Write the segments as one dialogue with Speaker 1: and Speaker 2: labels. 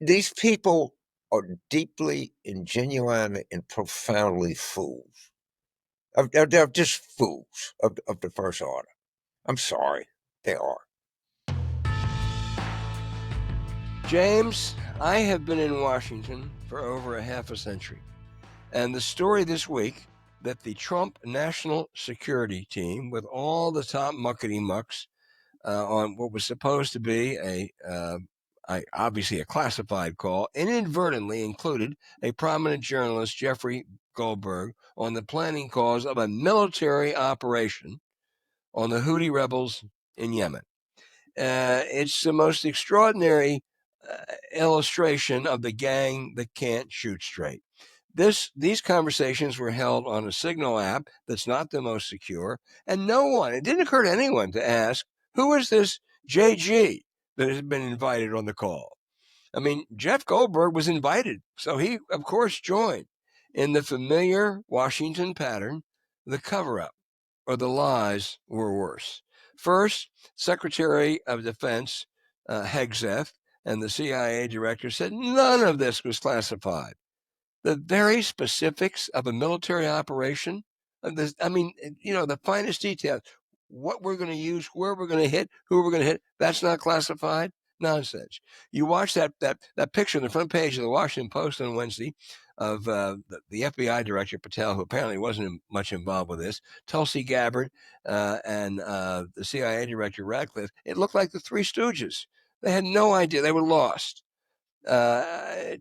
Speaker 1: These people are deeply and genuinely and profoundly fools. They're just fools of the first order. I'm sorry, they are.
Speaker 2: James, I have been in Washington for over a half a century. And the story this week that the Trump National Security Team, with all the top muckety mucks on what was supposed to be obviously a classified call, inadvertently included a prominent journalist, Jeffrey Goldberg, on the planning cause of a military operation on the Houthi rebels in Yemen. It's the most extraordinary illustration of the gang that can't shoot straight. These conversations were held on a Signal app that's not the most secure, and it didn't occur to anyone to ask, who is this JG that has been invited on the call? I mean, Jeff Goldberg was invited, so he, of course, joined. In the familiar Washington pattern, the cover-up or the lies were worse. First, Secretary of Defense Hegseth and the CIA director said none of this was classified. The very specifics of a military operation, the finest details, what we're going to use, where we're going to hit, who we're going to hit, that's not classified. Nonsense. You watch that picture on the front page of the Washington Post on Wednesday of the FBI director Patel, who apparently wasn't much involved with this, Tulsi Gabbard, and the CIA director Radcliffe. It looked like the Three Stooges. They had no idea. They were lost.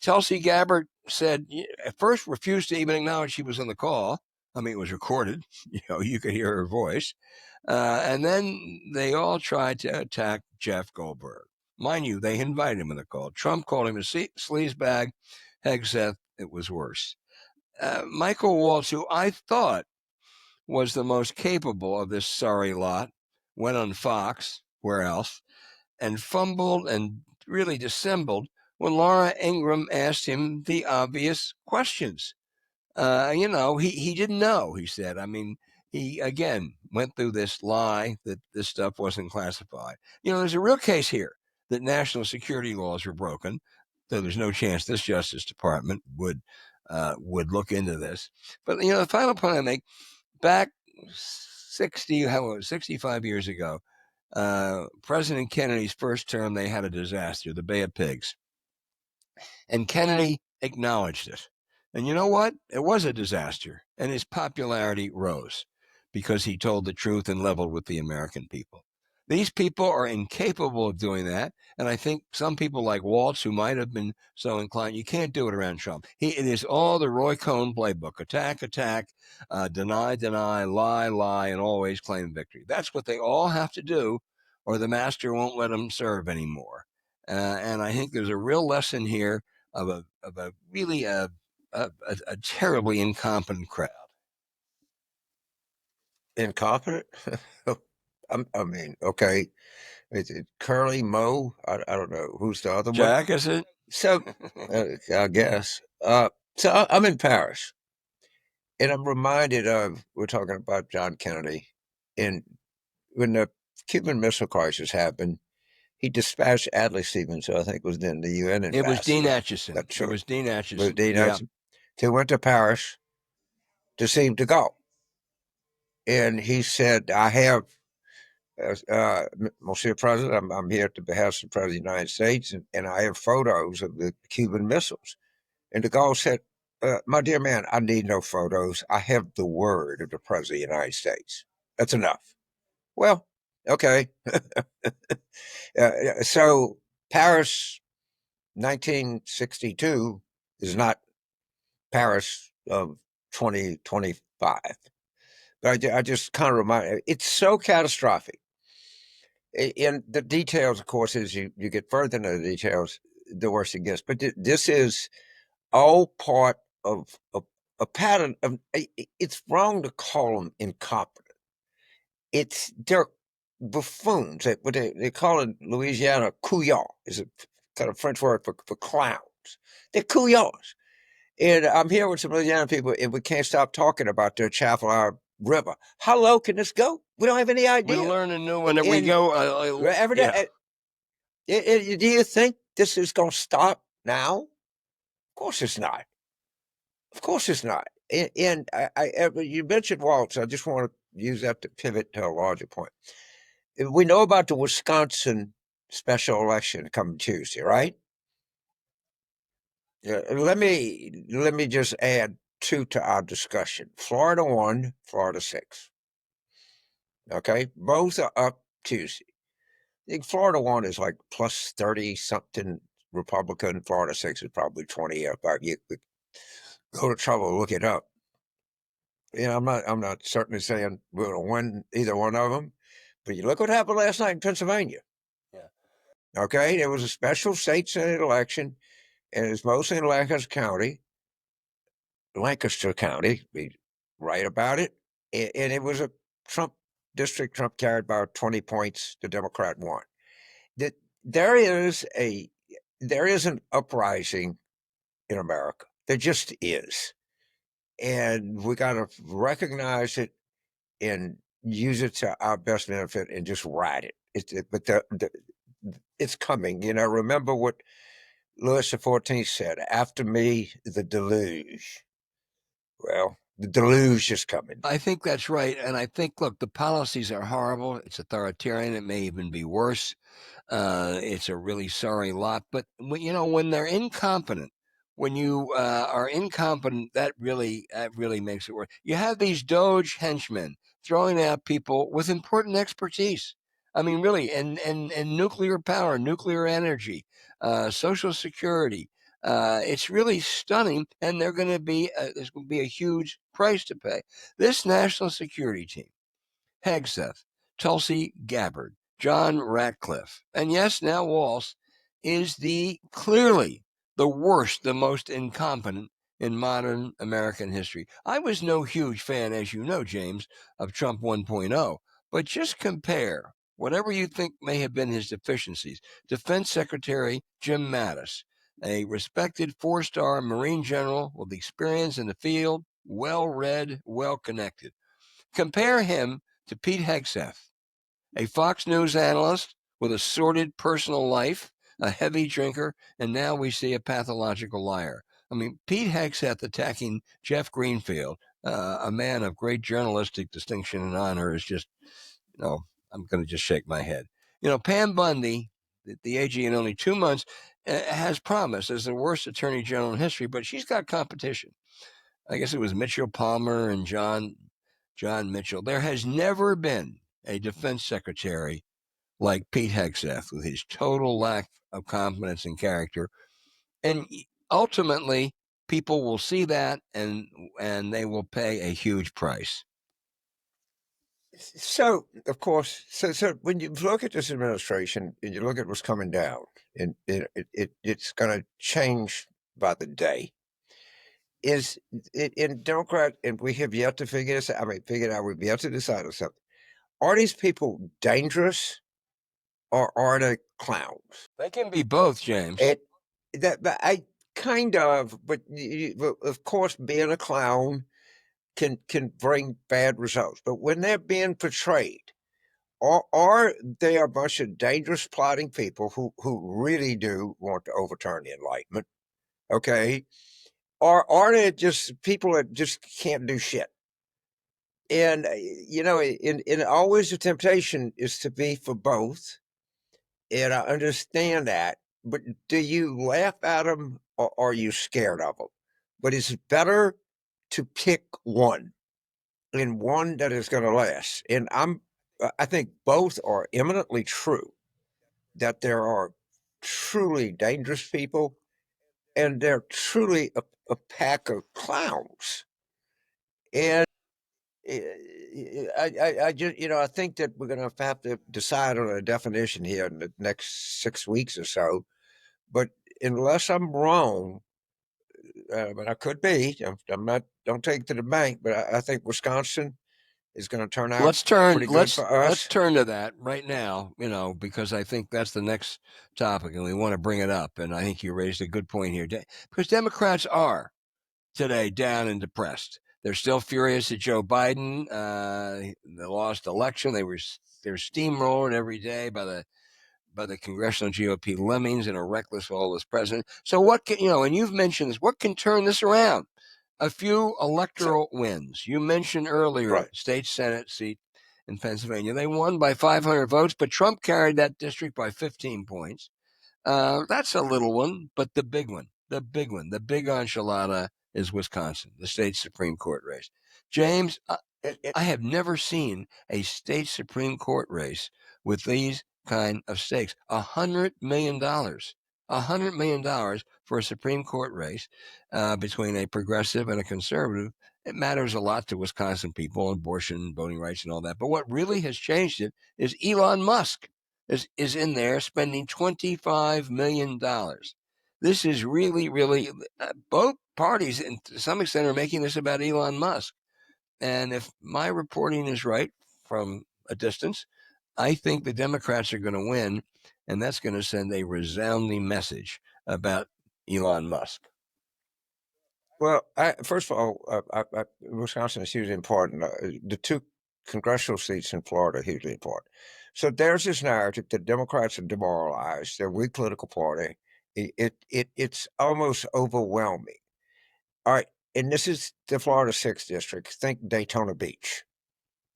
Speaker 2: Tulsi Gabbard said at first refused to even acknowledge she was on the call. I mean, it was recorded. You could hear her voice. And then they all tried to attack Jeff Goldberg. Mind you, they invited him on the call. Trump called him a sleazebag. Hegseth, it was worse. Michael Waltz, who I thought was the most capable of this sorry lot, went on Fox, where else, and fumbled and really dissembled when Laura Ingraham asked him the obvious questions. He didn't know, he said. I mean, he, again, went through this lie that this stuff wasn't classified. There's a real case here that national security laws were broken, though there's no chance this Justice Department would look into this. But, the final point I make, back 65 years ago, President Kennedy's first term, they had a disaster, the Bay of Pigs. And Kennedy acknowledged it. And you know what? It was a disaster. And his popularity rose because he told the truth and leveled with the American people. These people are incapable of doing that. And I think some people like Waltz, who might have been so inclined, you can't do it around Trump. It is all the Roy Cohn playbook. Attack, deny, lie, and always claim victory. That's what they all have to do, or the master won't let them serve anymore. And I think there's a real lesson here of a really a terribly incompetent crowd.
Speaker 1: Incompetent? I mean, okay. Is it Curly Moe? I don't know. Who's the other one?
Speaker 2: Jack, is it?
Speaker 1: So, I guess. I'm in Paris. And I'm reminded of, we're talking about John Kennedy. And when the Cuban Missile Crisis happened, he dispatched Adlai Stevenson, who I think was then the UN ambassador.
Speaker 2: It was Dean Acheson. It was Dean Acheson.
Speaker 1: He went to Paris to see him to go. And he said, I have, Monsieur President, I'm here at the behest of the President of the United States, and I have photos of the Cuban missiles. And de Gaulle said, my dear man, I need no photos. I have the word of the President of the United States. That's enough. Well, okay. So Paris 1962 is not Paris of 2025. But I just kind of remind, it's so catastrophic. In the details, of course, as you get further into the details, the worse it gets. But this is all part of a pattern of, it's wrong to call them incompetent. They're buffoons. They call it in Louisiana, couillons, is a kind of French word for clowns. They're couillons. And I'm here with some Louisiana people, and we can't stop talking about their Chaffelar River. How low can this go? We don't have any idea.
Speaker 2: We learn a new one. We go
Speaker 1: every day. Do you think this is going to stop now? Of course it's not. Of course it's not. And you mentioned Waltz. I just want to use that to pivot to a larger point. We know about the Wisconsin special election coming Tuesday, right? Let me just add two to our discussion. Florida 1, Florida 6. Okay, both are up Tuesday. I think Florida 1 is like plus 30 something Republican. Florida 6 is probably 20 up. You go to trouble to look it up. I'm not certainly saying we're going to win either one of them, but you look what happened last night in Pennsylvania.
Speaker 2: Yeah.
Speaker 1: Okay, there was a special state senate election, and it's mostly in Lancaster County. Be right about it, and it was a Trump district. Trump carried by 20 points. The Democrat won. That there is an uprising in America. There just is, and we got to recognize it and use it to our best benefit and just ride it. It's coming. Remember what Louis XIV said: "After me, the deluge." Well, the deluge is coming.
Speaker 2: I think that's right. And I think, look, the policies are horrible. It's authoritarian. It may even be worse. It's a really sorry lot. But when they're incompetent, when you are incompetent, that really makes it worse. You have these Doge henchmen throwing out people with important expertise. I mean, really, and nuclear power, nuclear energy, Social Security. It's really stunning, and there's going to be a huge price to pay. This national security team: Hegseth, Tulsi Gabbard, John Ratcliffe, and yes, now Walz, is clearly the worst, the most incompetent in modern American history. I was no huge fan, as you know, James, of Trump 1.0, but just compare whatever you think may have been his deficiencies. Defense Secretary Jim Mattis, a respected four-star Marine general with experience in the field, well-read, well-connected. Compare him to Pete Hegseth, a Fox News analyst with a sordid personal life, a heavy drinker, and now we see a pathological liar. I mean, Pete Hegseth attacking Jeff Greenfield, a man of great journalistic distinction and honor, is just, I'm going to just shake my head. Pam Bundy, the AG in only 2 months, has promised as the worst attorney general in history, but she's got competition. I guess it was Mitchell Palmer and John Mitchell. There has never been a defense secretary like Pete Hegseth, with his total lack of competence and character. And ultimately, people will see that, and they will pay a huge price.
Speaker 1: So, of course, so when you look at this administration and you look at what's coming down, and it's going to change by the day. Is it in Democrat, and we have yet to figure this out. I mean, figure it out. We've yet to decide on something. Are these people dangerous, or are they clowns?
Speaker 2: They can be both, James.
Speaker 1: But I kind of, but of course, being a clown can bring bad results. But when they're being portrayed, are they a bunch of dangerous, plotting people who really do want to overturn the Enlightenment? Okay, or are they just people that just can't do shit? And in always the temptation is to be for both, and I understand that. But do you laugh at them, or are you scared of them? But it's better to pick one, and one that is going to last. And I think both are eminently true. That there are truly dangerous people, and they're truly a pack of clowns. And I just, I think that we're going to have to decide on a definition here in the next 6 weeks or so. But unless I'm wrong, but I could be, I'm not. Don't take it to the bank, but I think Wisconsin is going to turn out pretty good for us.
Speaker 2: Let's turn to that right now, because I think that's the next topic, and we want to bring it up. And I think you raised a good point here, because Democrats are today down and depressed. They're still furious at Joe Biden. They lost election. They're steamrolled every day by by the congressional GOP lemmings and a reckless, lawless president. So what can, and you've mentioned this, what can turn this around? A few
Speaker 1: So,
Speaker 2: electoral wins. You mentioned earlier
Speaker 1: right.
Speaker 2: state Senate seat in Pennsylvania. They won by 500 votes, but Trump carried that district by 15 points. That's a little one, but the big one, the big enchilada is Wisconsin, the state Supreme Court race. James, I have never seen a state Supreme Court race with these kind of stakes. $100 million, $100 million for a Supreme Court race between a progressive and a conservative. It matters a lot to Wisconsin people, abortion, voting rights, and all that. But what really has changed it is Elon Musk is in there spending $25 million. This is really, really, both parties, and to some extent, are making this about Elon Musk. And if my reporting is right from a distance, I think the Democrats are going to win, and that's going to send a resounding message about Elon Musk.
Speaker 1: Well, first of all, Wisconsin is hugely important. The two congressional seats in Florida are hugely important. So there's this narrative that Democrats are demoralized. They're a weak political party. It's almost overwhelming. All right, and this is the Florida 6th district. Think Daytona Beach.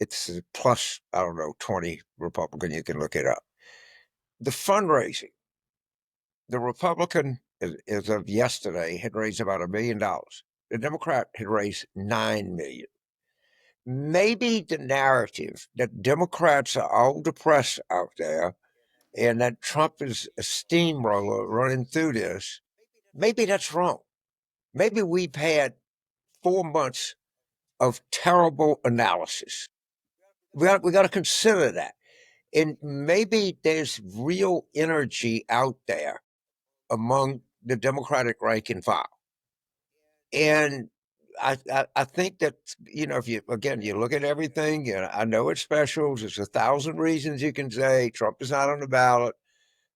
Speaker 1: It's plus, I don't know, 20 Republican. You can look it up. The fundraising, the Republican, as of yesterday, had raised about $1 million. The Democrat had raised $9 million. Maybe the narrative that Democrats are all depressed out there and that Trump is a steamroller running through this, maybe that's wrong. Maybe we've had 4 months of terrible analysis. We got to consider that. And maybe there's real energy out there among the Democratic rank and file. And I think that, if you, again, you look at everything, and I know it's specials, there's 1,000 reasons you can say Trump is not on the ballot,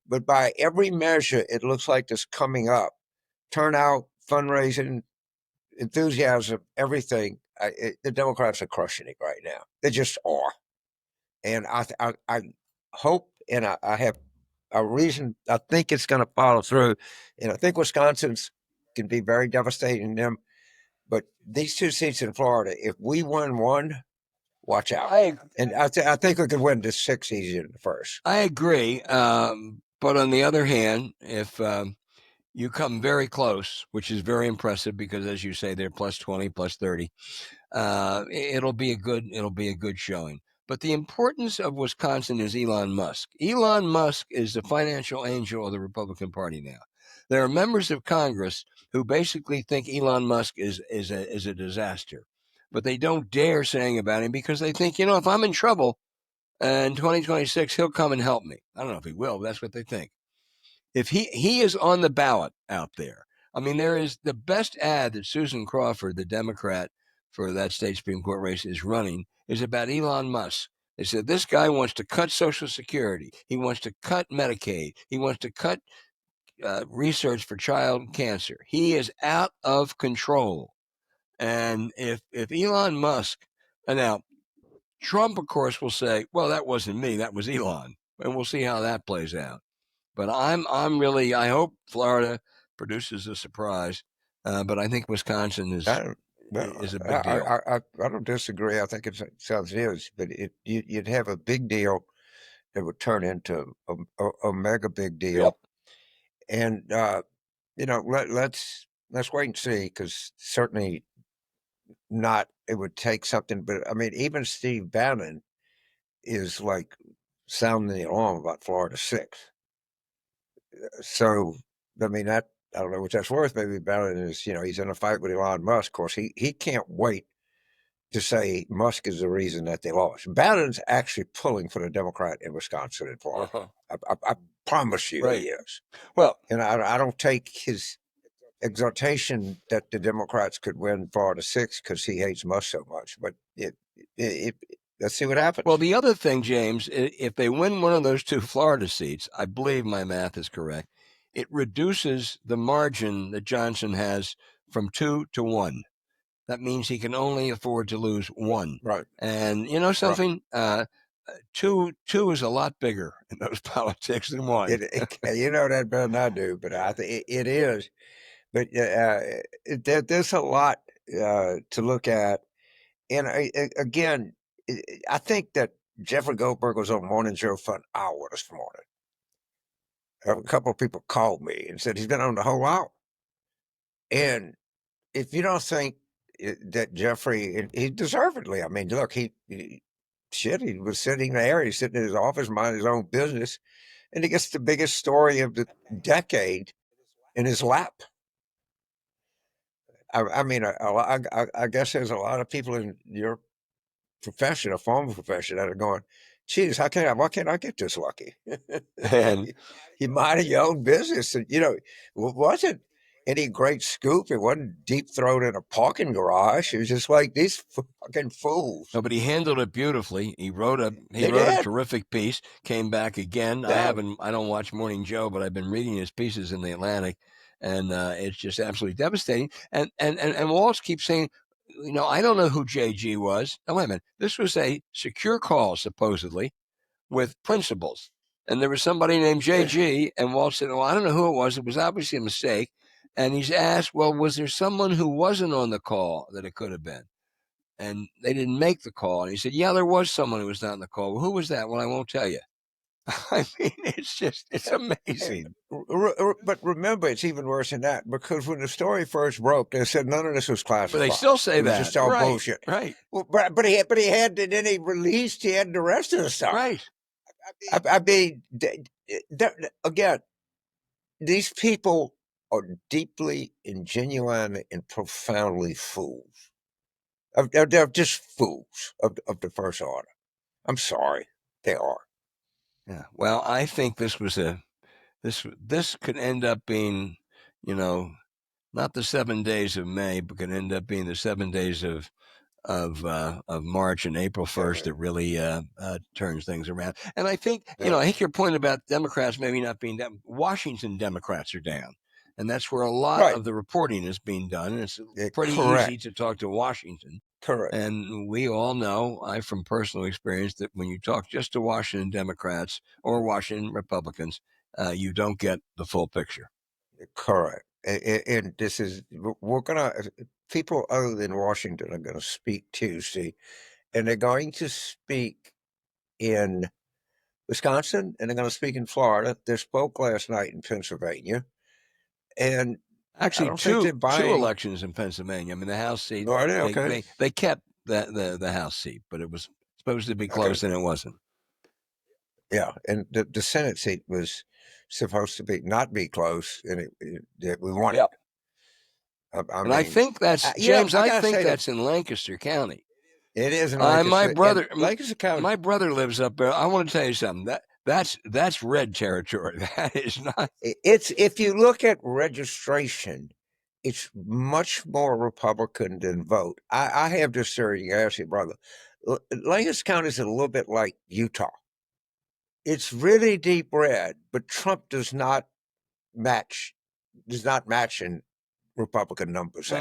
Speaker 1: but by every measure, it looks like this coming up. Turnout, fundraising, enthusiasm, everything. The Democrats are crushing it right now. They just are. And I hope, and I have a reason, I think it's going to follow through. And I think Wisconsin's can be very devastating to them. But these two seats in Florida, if we win one, watch out. And I think we could win the 6 easier than the first.
Speaker 2: I agree. But on the other hand, if you come very close, which is very impressive because, as you say, they're plus 20, plus 30, it'll be a good showing. But the importance of Wisconsin is Elon Musk. Elon Musk is the financial angel of the Republican Party now. There are members of Congress who basically think Elon Musk is a disaster, but they don't dare saying about him because they think, if I'm in trouble in 2026, he'll come and help me. I don't know if he will, but that's what they think. If he is on the ballot out there, I mean, there is the best ad that Susan Crawford, the Democrat for that state Supreme Court race, is running is about Elon Musk. They said this guy wants to cut Social Security. He wants to cut Medicaid. He wants to cut research for child cancer. He is out of control. And if Elon Musk, and now Trump, of course, will say, well, that wasn't me, that was Elon. And we'll see how that plays out. But I'm really, I hope Florida produces a surprise. But I think Wisconsin is a big deal.
Speaker 1: I don't disagree. I think it sounds huge, but you'd have a big deal that would turn into a mega big deal.
Speaker 2: Yep.
Speaker 1: And let's wait and see, because certainly not. It would take something, but I mean, even Steve Bannon is like sounding the alarm about Florida 6. So, I mean, I don't know what that's worth. Maybe Bannon is, he's in a fight with Elon Musk. Of course, he can't wait to say Musk is the reason that they lost. Bannon's actually pulling for the Democrat in Wisconsin and Florida. I promise you he is.
Speaker 2: Well,
Speaker 1: and I don't take his exhortation that the Democrats could win Florida 6 because he hates Musk so much. But let's see what happens.
Speaker 2: Well, the other thing, James, if they win one of those two Florida seats, I believe my math is correct, it reduces the margin that Johnson has from 2 to 1. That means he can only afford to lose one.
Speaker 1: Right.
Speaker 2: And something, two is a lot bigger in those politics than one.
Speaker 1: You know that better than I do, but I think it is. But there's a lot to look at, and again, I think that Jeffrey Goldberg was on Morning Joe for an hour this morning. A couple of people called me and said he's been on the whole hour. And if you don't think that Jeffrey, and he deservedly, I mean, look, he was sitting there, he's sitting in his office, minding his own business, and he gets the biggest story of the decade in his lap. I mean, I guess there's a lot of people in your profession, a former profession, that are going, geez, why can't I get this lucky?
Speaker 2: And
Speaker 1: You mind your own business. And, it wasn't any great scoop. It wasn't deep throat in a parking garage. It was just like these fucking fools.
Speaker 2: No, but he handled it beautifully. He wrote a terrific piece, came back again.
Speaker 1: Yeah.
Speaker 2: I don't watch Morning Joe, but I've been reading his pieces in the Atlantic, and it's just absolutely devastating. And Walsh keeps saying, I don't know who JG was. Oh, wait a minute. This was a secure call, supposedly, with principals. And there was somebody named JG, and Walsh said, well, I don't know who it was. It was obviously a mistake. And he's asked, well, was there someone who wasn't on the call that it could have been? And they didn't make the call. And he said, yeah, there was someone who was not on the call. Well, who was that? Well, I won't tell you. I mean, it's amazing.
Speaker 1: But remember, it's even worse than that, because when the story first broke, they said none of this was classified.
Speaker 2: But they still say that.
Speaker 1: Just all bullshit.
Speaker 2: Right.
Speaker 1: Well, but he had, and then he released, he had the rest of the stuff.
Speaker 2: Right.
Speaker 1: I mean, again, these people are deeply and genuine and profoundly fools. They're just fools of the first order. I'm sorry, they are.
Speaker 2: Yeah. Well, I think this was this could end up being, not the 7 days of May, but could end up being the 7 days of March and April 1st that really turns things around. And I think, I think your point about Democrats maybe not being down. Washington Democrats are down, and that's where a lot of the reporting is being done. And it's pretty easy to talk to Washington.
Speaker 1: Correct.
Speaker 2: And we all know, from personal experience, that when you talk just to Washington Democrats or Washington Republicans, you don't get the full picture.
Speaker 1: Correct. And this is, people other than Washington are going to speak Tuesday, and they're going to speak in Wisconsin, and they're going to speak in Florida. They spoke last night in Pennsylvania. And
Speaker 2: actually, two elections in Pennsylvania. I mean, the House seat, they kept the House seat, but it was supposed to be close, and it wasn't.
Speaker 1: Yeah, and the Senate seat was supposed to not be close, and we won it.
Speaker 2: I think that's James. I think that's in Lancaster County.
Speaker 1: It is in Lancaster.
Speaker 2: Lancaster County. My brother lives up there. I want to tell you something. That's red territory. That is not.
Speaker 1: It's, if you look at registration, it's much more Republican than vote. I have this theory. You ask your brother. Lancaster County is a little bit like Utah. It's really deep red, but Trump does not match in Republican numbers.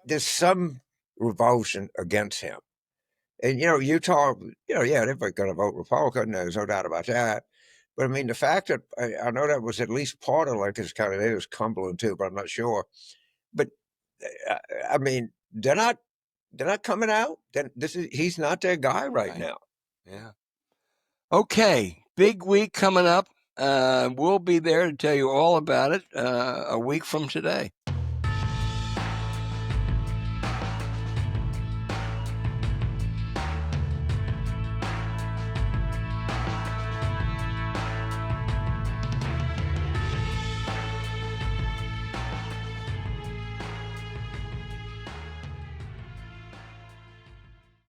Speaker 1: There's some revulsion against him. And, Utah, they're going to vote Republican. There's no doubt about that. But I mean, the fact that I know that was at least part of Lancaster County, maybe it was Cumberland too, but I'm not sure. But I mean, they're not coming out. He's not their guy right now.
Speaker 2: Yeah. Okay, big week coming up. We'll be there to tell you all about it a week from today.